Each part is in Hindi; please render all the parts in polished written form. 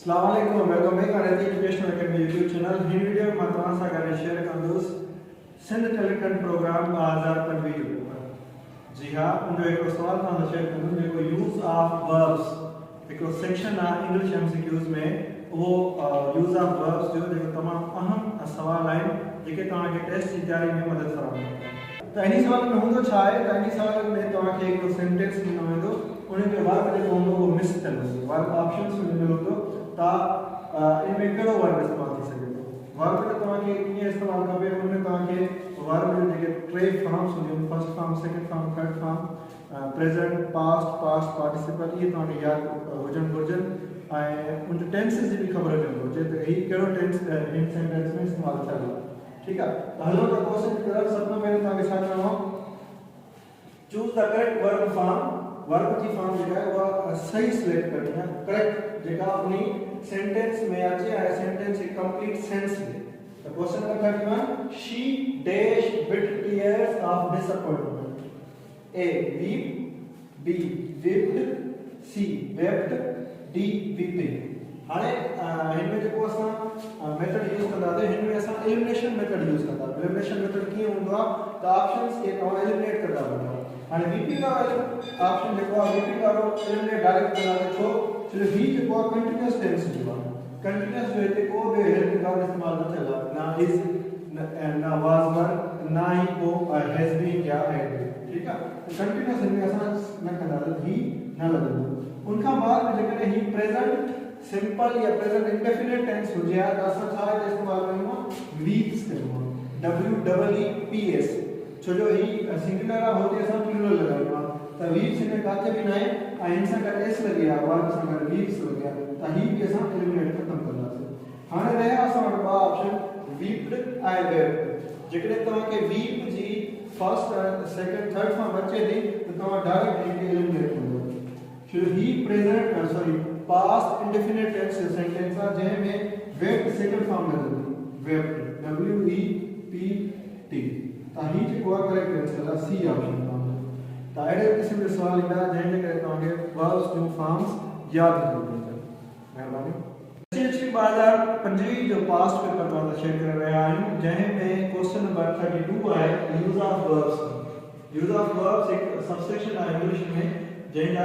अस्सलाम वालेकुम, welcome back on educational academy YouTube channel. हिन वीडियो में मां तव्हां सां गॾु शेयर कंदुसि सिंध टैलेंट प्रोग्राम 2025 जे ऊपर। जी हाँ, मुंहिंजो हिकिड़ो सुवाल तव्हां सां शेयर कंदुसि जेको यूज़ ऑफ वर्ब्स हिकिड़ो सेक्शन आहे इंग्लिश एमसीक्यूज़ में। उहो यूज़ ऑफ वर्ब्स जो जेको तमामु अहम सुवाल आहिनि जेके तव्हांखे टेस्ट जी तयारी में मदद फराहम कंदा। त इन सवाल में हूंदो छा आहे त इन सवाल में तव्हांखे हिकिड़ो सेंटेंस ॾिनो वेंदो, उन जो वर्ब जेको हूंदो उहो मिस थियल हूंदो। वर्ब ऑप्शंस में ॾिनो हूंदो ता इनमें कहिड़ो वर्ब इस्तेमाल थी सघे थो। वर्ब जो तव्हांखे कीअं इस्तेमाल खपे, उनमें तव्हांखे वर्ब जो जेके टे फॉर्म्स हूंदियूं आहिनि, first form, second form, third form, present, past, past participle, इहे तव्हांखे यादि हुजनि घुरिजनि ऐं उनजो टेंसेस जी बि ख़बर हुजणु घुरिजे त हीउ कहिड़ो टेंस इन सेंटेंस में इस्तेमालु थियल आहे। ठीकु आहे, त हलो त क्वेश्चन की तरफ़। सभ खां पहिरियों तव्हांखे छा करिणो आहे, choose the correct verb form. Verb जी फॉर्म जेका आहे उहा सही सिलेक्ट करणी आहे, करेक्ट जेका उन सेंटेंस में अचे ऐं सेंटेंस जी कंप्लीट सेंस में। त question number 31, she dash with tears of disappointment. A weep, B whipped, C wept, D weeping. हाणे हिनमें जेको असां मेथड यूज़ कंदासीं, हिनमें असां एलिमिनेशन मेथड यूज़ कंदा। एलिमिनेशन मेथड कीअं हूंदो आहे त ऑप्शंस खे तव्हां एलिमिनेट कंदा वञो। हाणे वीपिंग वारो ऑप्शन जेको आहे, वीपिंग वारो एलिमिनेट डायरेक्ट कंदासीं। छो ही जेको आहे कंटिन्यूअस टेंस जो आहे। कंटिन्यूअस जो हिते को बि हेल्पिंग वर्ब इस्तेमाल न थियल आहे, ना इज ना वाज वर, ना ही को हैज बीन या हैड बीन। ठीकु आहे, कंटिन्यूअस हिनमें असां न कंदासीं, ही न लॻंदो। उनखां बाद जेकॾहिं ही प्रेजेंट सिंपल या प्रेजेंट इंडेफिनिट टेंस हुजे हा त असां छा इस्तेमाल कयूं आहे, वीप्स कयूं आहे, WEEPS। छो जो ही सिंगुलर आहे, होते असां प्लूरल लॻायूं आहे। त वीप्स हिन काथे बि न आहे ऐं हिन सां गॾु एस लॻी आहे, वर्ब सां गॾु वीप्स लॻी आहे, त ही बि असां एलिमिनेट ख़तमु कंदासीं। हाणे रहिया असां वटि ॿ ऑप्शन, वीप्ड ऐं वेप्ड। जेकॾहिं तव्हांखे वीप जी फर्स्ट, सेकंड, थर्ड फॉर्म अचे थी त तव्हां डायरेक्ट हिनखे एलिमिनेट कंदो। छो ही present past indefinite tense sentence आहे जंहिंमें वेप्ड सेकंड फॉर्म लॻंदी, वेप्ड, WEPT। त ही जेको आहे करेक्ट आंसर आहे सी ऑप्शन। त अहिड़े क़िस्म जो सुवाल ईंदा जंहिंजे करे तव्हांखे वर्ब्स जूं फॉर्म्स यादि रखणियूं पवंदियूं। महिरबानी। SHP 2025 जो पास्ट पेपर तव्हां सां शेयर करे रहिया आहियूं, जंहिंमें क्वेश्चन नंबर 32 आहे use of verbs. Use of verbs हिकु सबसेक्शन आहे इंग्लिश में जंहिंजा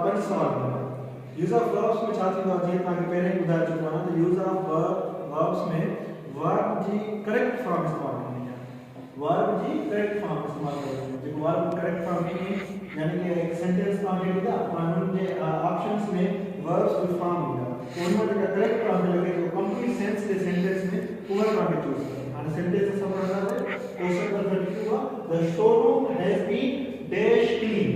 5 सवाल हूंदा। यूज़ ऑफ वर्ब्स में छा थींदो आहे, जीअं तव्हांखे पहिरीं ॿुधाए चुको आहियां त यूज़ ऑफ वर्ब्स में वर्ब जी करेक्ट फॉर्म इस्तेमाल करणी आहे। वर्ब जी करेक्ट फॉर्म इस्तेमाल करणी आहे। जेको वर्ब करेक्ट फॉर्म ईंदी, यानी कि एक सेंटेंस तव्हांखे ॾींदा ऐं हुनजे ऑप्शंस में वर्ब्स जो फॉर्म ईंदा, उनमें जेका करेक्ट फॉर्म लॻे जो कंप्लीट सेंस जे सेंटेंस में उहा तव्हांखे चूज़ करणी। हाणे सेंटेंस असां पढ़ंदासीं। क्वेश्चन नंबर 32 आहे, the showroom has been dash clean.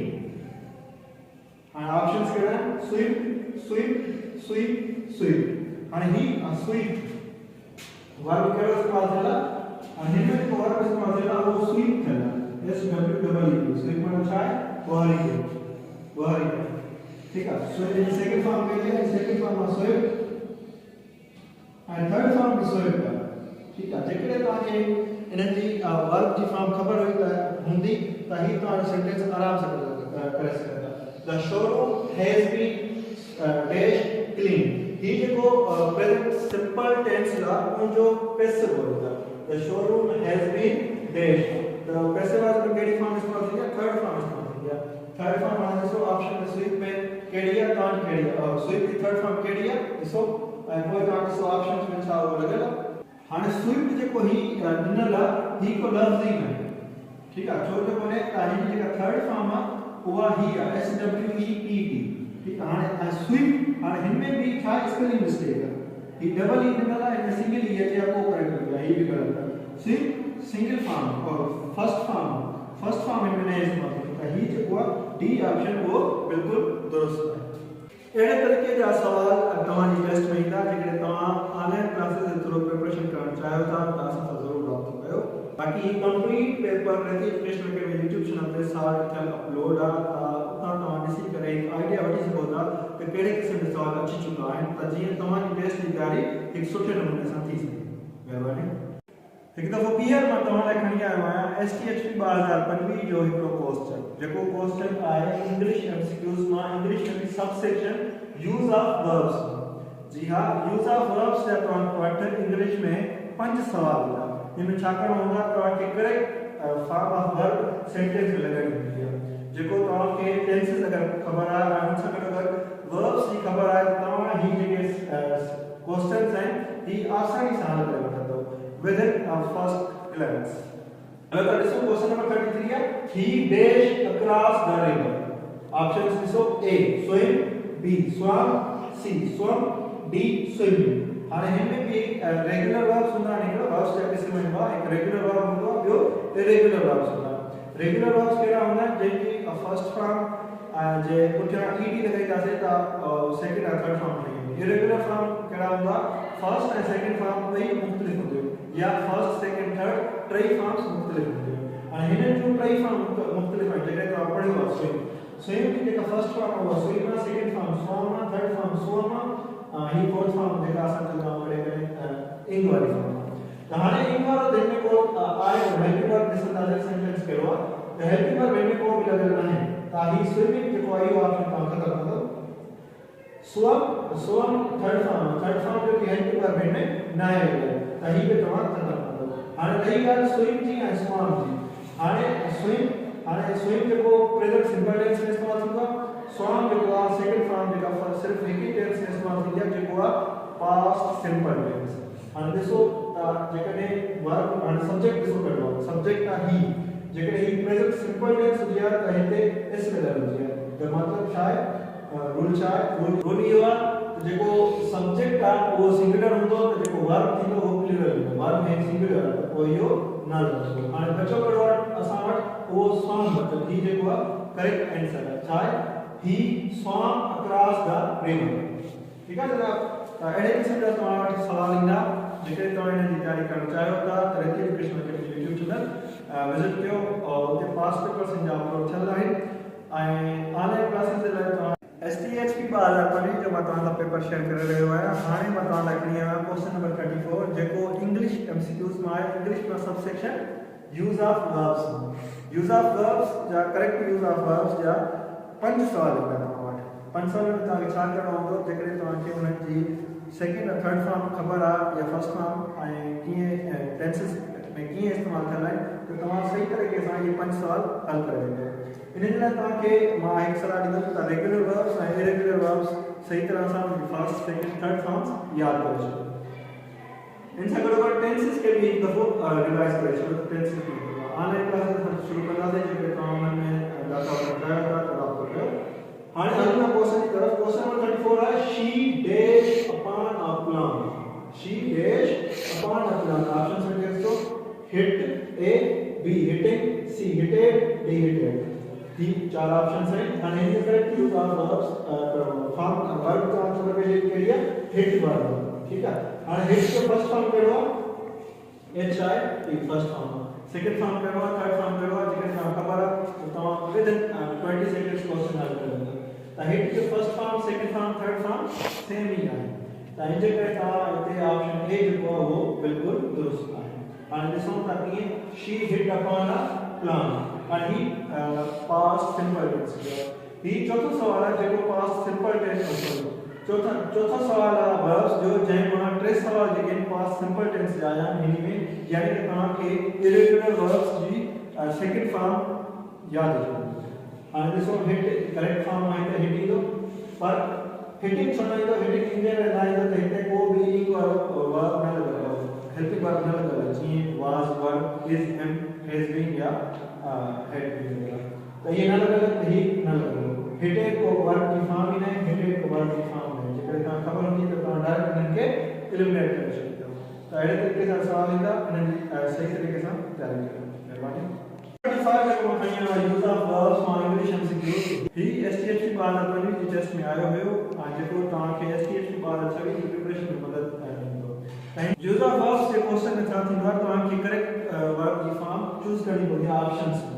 हाणे ऑप्शंस कहिड़ा आहिनि, स्वीप, स्वीप, स्वीप, स्वीप। हाणे ही स्वीप वर्ब कहिड़ो इस्तेमाल थियल आहे, हिनमें जेको वर्ब इस्तेमाल थियल आहे उहो स्वीप थियल आहे, SWEEP। स्वीप माना छा आहे, ॿुहारी कयो, ॿुहारी कयो। ठीकु आहे, स्वीप सेकंड फॉर्म कहिड़ी आहे, सेकंड फॉर्म आहे स्वीप ऐं थर्ड फॉर्म बि स्वीप आहे। ठीकु आहे, जेकॾहिं तव्हांखे इन्हनि जी वर्ब जी फॉर्म ख़बर हुई त हूंदी त ही तव्हांजो सेंटेंस आराम सां करे सघंदा। The showroom has been dash clean. ही जेको प्रेजेंट सिंपल टेंस आहे उनजो पैसिव होता है। The showroom has been dash. तो पैसिव वाज में कहिड़ी फॉर्म इस्तेमाल थी है, थर्ड फॉर्म इस्तेमाल थी है। थर्ड फॉर्म हाणे ॾिसो ऑप्शन में स्वीप में कहिड़ी आहे, तव्हां कहिड़ी आहे, स्वीप जी थर्ड फॉर्म कहिड़ी आहे ॾिसो ऐं पोइ तव्हां ॾिसो ऑप्शंस में छा उहो लॻियल आहे। हाणे स्वीप जेको ही ॾिनल आहे ही को लफ़्ज़ ई न आहे। ठीकु आहे, छो जो कोन्हे त हिन जेका थर्ड फॉर्म आहे उहा ही आहे, SWEEPT। ठीक है, हाणे स्वीप हाणे हिनमें भी छा स्पेलिंग मिस्टेक है, ही डबल ई ॾिनल आहे, हिन सिंगल ई अचे को करेक्ट है, ही भी गलत है। स्वीप सिंगल फॉर्म और फर्स्ट फॉर्म हिनमें न इस्तेमाल थी, त ही जेको आहे डी ऑप्शन वो बिल्कुल दुरुस्त है। अहिड़े तरीक़े जा सवाल तव्हांजी टेस्ट में ईंदा। जेकॾहिं तव्हां ऑनलाइन क्लासेस जे थ्रू प्रिपरेशन करणु चाहियो था त असां सां ज़रूरु राब्तो कयो। बाक़ी ही complete paper educational academy YouTube channel ते साल थियल अपलोड आहे, उतां तव्हां ॾिसी करे हिकु आइडिया वठी सघो था त कहिड़े क़िस्म जा सवाल अची चुका आहिनि, त जीअं तव्हांजी टेस्ट जी तयारी हिकु सुठे नमूने सां थी सघे। महिरबानी। हिकु दफ़ो ॿीहर मां तव्हां लाइ खणी आयो आहियां STHP 2025 जो हिकिड़ो क्वेश्चन, जेको क्वेश्चन आहे इंग्लिश एमसीक्यूज़ मां इंग्लिश में सबसेक्शन यूज़ ऑफ वर्ब्स, जी हाँ, यूज ऑफ वर्ब्स या तो इंग्लिश में 5 सवाल होगा। इनमें छाकण होगा तो के correct form of verb sentence में लगाई होती है। जेको तो के टेंसेस अगर खबर आ उन से अगर वर्ब्स की खबर आए तो ही जेके क्वेश्चंस हैं ही आसानी से हल करे वठंदो विद इन फर्स्ट ग्लांस। अगर ॾिसो क्वेश्चन नंबर 33 है ही dash across the river. Options ॾिसो ए स्विम, बी swam, सी swim, डी स्विमिंग। हाणे हिनमें भी रेगुलर वर्ब्स हूंदा आहिनि। हिकिड़ो वर्ब्स जा क़िस्म हूंदो आहे, हिकु रेगुलर वर्ब हूंदो आहे, ॿियो इरेगुलर वर्ब्स हूंदा आहिनि। रेगुलर वर्ब्स कहिड़ा हूंदा आहिनि जंहिंजी फर्स्ट फॉर्म जे पुठियां ईडी लॻाईंदासीं त सेकंड ऐं थर्ड फॉर्म ठही वेंदी। इरेगुलर फॉर्म कहिड़ा हूंदा, फर्स्ट ऐं सेकंड फॉर्म ॿई मुख़्तलिफ़ हूंदियूं या फर्स्ट सेकंड थर्ड टई फॉर्म्स मुख़्तलिफ़ हूंदियूं। हाणे हिननि जूं टई फॉर्म मुख़्तलिफ़ आहिनि। जेके तव्हां पढ़ियो आहे स्विम जी जेका फर्स्ट फॉर्म आहे उहा स्विम आहे, सेकंड फॉर्म swam आहे, थर्ड फॉर्म swim आहे, ही फोर्थ फॉर्म जेका असां चवंदा आहियूं करे इंग वारी फॉर्म। त हाणे इंग वारो दिन में को आहे हेल्पिंग वर्ब ॾिसंदासीं सेंटेंस कहिड़ो आहे त हेल्पिंग वर्ब में को बि लॻियल नाहे त ही स्विमिंग जेको आहे इहो ऑप्शन तव्हां ख़तमु कंदो। swim थर्ड फॉर्म जो कि हेल्पिंग वर्ब में नाहे त ही बि तव्हां ख़तमु कंदो। हाणे रही ॻाल्हि स्विम जी ऐं swam जी। हाणे स्विम जेको प्रेजेंट सिंपल टेंस में इस्तेमाल थींदो आहे, swam जेको आहे सेकंड फॉर्म जेका सिर्फ हिक ही टेंस में इस्तेमाल थींदी आहे जेको आहे पास्ट सिंपल टेंस। हाणे ॾिसो जेकॾहिं वर्ब हाणे सब्जेक्ट ॾिसो कहिड़ो आहे, सब्जेक्ट आहे ही। जेकॾहिं ही प्रेजेंट सिंपल टेंस हुजे हा त हिते एस लॻल हुजे हा। त मतिलबु छा आहे, रूल छा आहे, रूल इहो आहे त जेको सब्जेक्ट आहे उहो सिंगुलर हूंदो त जेको वर्ब थींदो उहो प्लूरल हूंदो। वर्ब है सिंगुलर आहे त पोइ इहो नल हूंदो। हाणे बचो कहिड़ो आहे असां वटि उहो swam बचो। ही जेको आहे करेक्ट आंसर आहे। छा आहे, he swam across the river। ठीक है जनाब, अहिड़े क़िस्म जा तव्हां वटि सवाल ईंदा जेके तव्हां हिन जी तयारी करणु चाहियो था त रिति education academy YouTube channel visit कयो और उते पास पेपर्स जा अपलोड थियल आहिनि ऐं ऑनलाइन क्लासेस जे लाइ तव्हां STHP 2015 जो मां तव्हां सां पेपर शेयर करे रहियो आहियां। हाणे मां तव्हां लाइ खणी आयो आहियां क्वेश्चन नंबर 34 जेको इंग्लिश MCQs में आहे। इंग्लिश में sub section use of verbs. Use of verbs जा करेक्ट यूज ऑफ वर्ब्स जा 5 सवाल ईंदा तव्हां वटि। 5 सवाल में तव्हांखे छा करणो हूंदो, जेकॾहिं तव्हांखे उन्हनि जी सेकंड और थर्ड फॉर्म ख़बर आहे या फर्स्ट फॉर्म ऐं कीअं टेंसेस में कीअं इस्तेमालु थियल आहे त तव्हां सही तरीक़े सां इहे 5 सवाल हल करे वेंदो। इन जे लाइ तव्हांखे मां हिकु सलाह ॾींदुमि त रेगुलर वर्ब्स ऐं इरेगुलर वर्ब्स सही तरह सां फर्स्ट सेकंड थर्ड फॉर्म्स यादि करे छॾियो। इन सां गॾोगॾु टेंसेस खे बि हिकु दफ़ो रिवाइज़ करे छॾियो। टेंसेस ऑनलाइन क्लासेस शुरू कंदासीं जेके तव्हां हुन में डाटा वठंदा था त राब्तो कयो। हाणे हलूं क्वेश्चन की तरफ। क्वेश्चन नंबर 34 है she dash upon a plan. She dash upon a plan. Option से देखो hit A, B hitting, C hitted, D hitted. ये 4 ऑप्शंस हैं। And in correct use of verbs form verb का आंसर पे लिख के लिया हिट वर्ब। ठीक है, और हिट का फर्स्ट फॉर्म केड़ो H I E first form. Second form केड़ो थर्ड फॉर्म केड़ो जेके तव्हां खबर है तो तव्हां विद इन 20 सेकंड्स क्वेश्चन हल कर लेंगे। त हिट के first form second form third form same ही है। त इन जे करे तव्हां हिते ऑप्शन ए जेको आहे वो बिल्कुल दुरुस्त आहे। हाणे ॾिसूं था कीअं she hit upon a plan and he past simple tense। ही चौथो सवाल है जेको past simple tense है। चौथा सवाल है verbs जो जंहिं मां 3 सवाल जेके past simple tense जा आया हिन में यानी कि तव्हां खे irregular verbs जी सेकंड फॉर्म याद रखिजो। हाणे ॾिसो हिट करेक्ट फॉर्म आहे त हिट ईंदो, पर हिटिंग सुनाई तो हिटिंग इंजन में लाइन तो हिते को भी एक वर्ब न लॻल हेल्पिंग वर्ब न लॻल जीअं was verb is am has been या had been वगैरह। तो ये न लॻल त ही न लॻल। हिटे को वर्ब की फॉर्म ही नहीं, हिटे को वर्ब की फॉर्म नहीं। जेकॾहिं तव्हां ख़बर हूंदी त तव्हां डायरेक्ट इन्हनि खे एलिमिनेट करे छॾींदो। त अहिड़े तरीक़े सां सवाल ईंदा, इन्हनि जी सही तरीक़े सां तयारी कयो। महिरबानी। 35 जेको मां खणी आयो use of verbs for English MCQ। ही STHP 2015 जी टेस्ट में आयो हुयो ऐं जेको तव्हांखे STHP 2026 जी प्रिपरेशन में मदद कंदो। Use of verbs J question में छा थींदो आहे, तव्हांखे करेक्ट वर्ब जी फॉर्म चूज़ करणी पवंदी आहे ऑप्शंस में।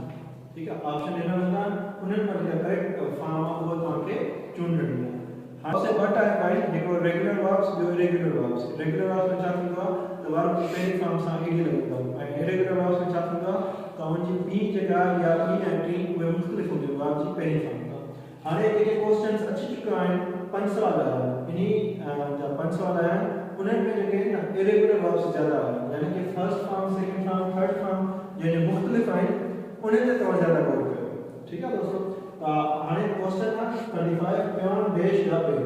ठीक है, ऑप्शन ॾिनल हूंदा उन्हनि में जेका करेक्ट फॉर्म आहे उहो तव्हांखे चूंडणी आहे। हाणे से ॿ टाइप आहिनि, हिकिड़ो रेगुलर वर्ब्स, ॿियो इरेगुलर वर्ब्स। रेगुलर वर्ब्स में छा थींदो आहे त वर्ब पहिरीं फॉर्म सां ईडी लॻंदो ऐं इरेगुलर वर्ब्स में छा थींदो आहे त उनजी ॿी जेका या ॿी ऐं टी उहे मुख़्तलिफ़ हूंदियूं वर्ब जी पहिरीं फॉर्म खां। हाणे जेके क्वेश्चन्स अची चुका आहिनि 5 सवाल इन्हीं जो 5 सवाल आया उन्हें में जो ना इरेगुलर वर्ब्स ज़्यादा आए, यानी कि first form, second form, third form यानी मुख्तलिफ आए उन्हें ते तवज्जो ज़्यादा गौर करो। ठीक है दोस्तों, हाणे क्वेश्चन ना 35 प्योन डैश द पे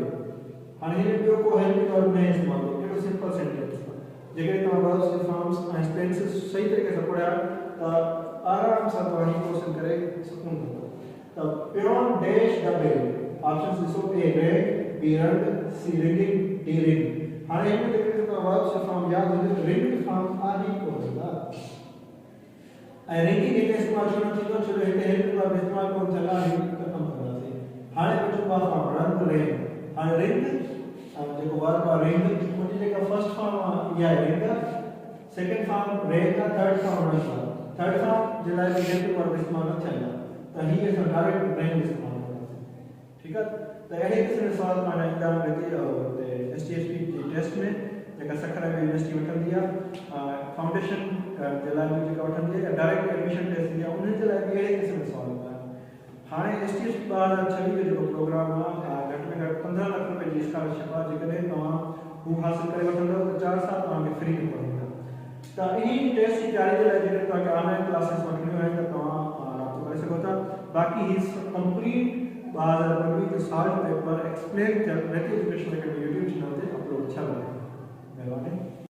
हाणे हिन पियो को हेल्पिंग वर्ब में इस्तेमाल करो, केड़ो सिंपल सेंटेंस जेके तव्हां वर्ब्स के फॉर्म्स ऐं टेंसेस सही तरीक़े सां पढ़िया त आराम सां तव्हां ही क्वेश्चन करे सघो था। त peon dash the pay options ॾिसो, ए रेड, बी रड, सी रिंगिंग, डी रिंग। हाणे हिन जेके तव्हां वर्ब्स के फॉर्म याद हुजे रिंग फॉर्म आदि को हूंदा ऐं रिंगिंग हिते इस्तेमाल छो न थींदो छो जो हिते हेल्पिंग वर्ब इस्तेमाल करण चला रिंग ख़तम कंदासीं। हाणे कुझु ॿ फॉर्म रन रेन, हाणे रिंग जेको वर्ब आहे रिंग उनजी जेका फर्स्ट फॉर्म आहे इहा आहे रिंग, सेकंड फॉर्म रेन आहे, थर्ड फॉर्म रन आहे। थर्ड फॉर्म जे लाइ हेल्पिंग वर्ब इस्तेमाल न थियनि त हीअ असां डायरेक्ट रिंग इस्तेमाल कंदासीं। ठीकु आहे, त अहिड़े क़िस्म जा सवाल पाण एग्ज़ाम में STSP जे टेस्ट में जेका सखर यूनिवर्सिटी वठंदी आहे फाउंडेशन जे लाइ बि जेका वठंदी आहे, डायरेक्ट एडमिशन टेस्ट ईंदी आहे उन्हनि जे लाइ बि अहिड़े क़िस्म जा सवाल हूंदा आहिनि। हाणे STSP 2026 जो जेको प्रोग्राम आहे घटि में घटि 15 लाख रुपए जी स्कॉलरशिप आहे, जेकॾहिं तव्हां हू हासिल करे वठंदव त 4 साल तव्हांखे फ्री में पढ़ंदा। त इन टेस्ट जी तयारी जे लाइ जेकॾहिं तव्हांखे ऑनलाइन क्लासेस वठणियूं आहिनि त तव्हां राब्तो करे सघो था। बाक़ी ही कंप्लीट 2025 जो साल पेपर एक्सप्लेन थियल रेती एजुकेशन अकेडमी यूट्यूब चैनल ते अपलोड थियल आहे। महिरबानी।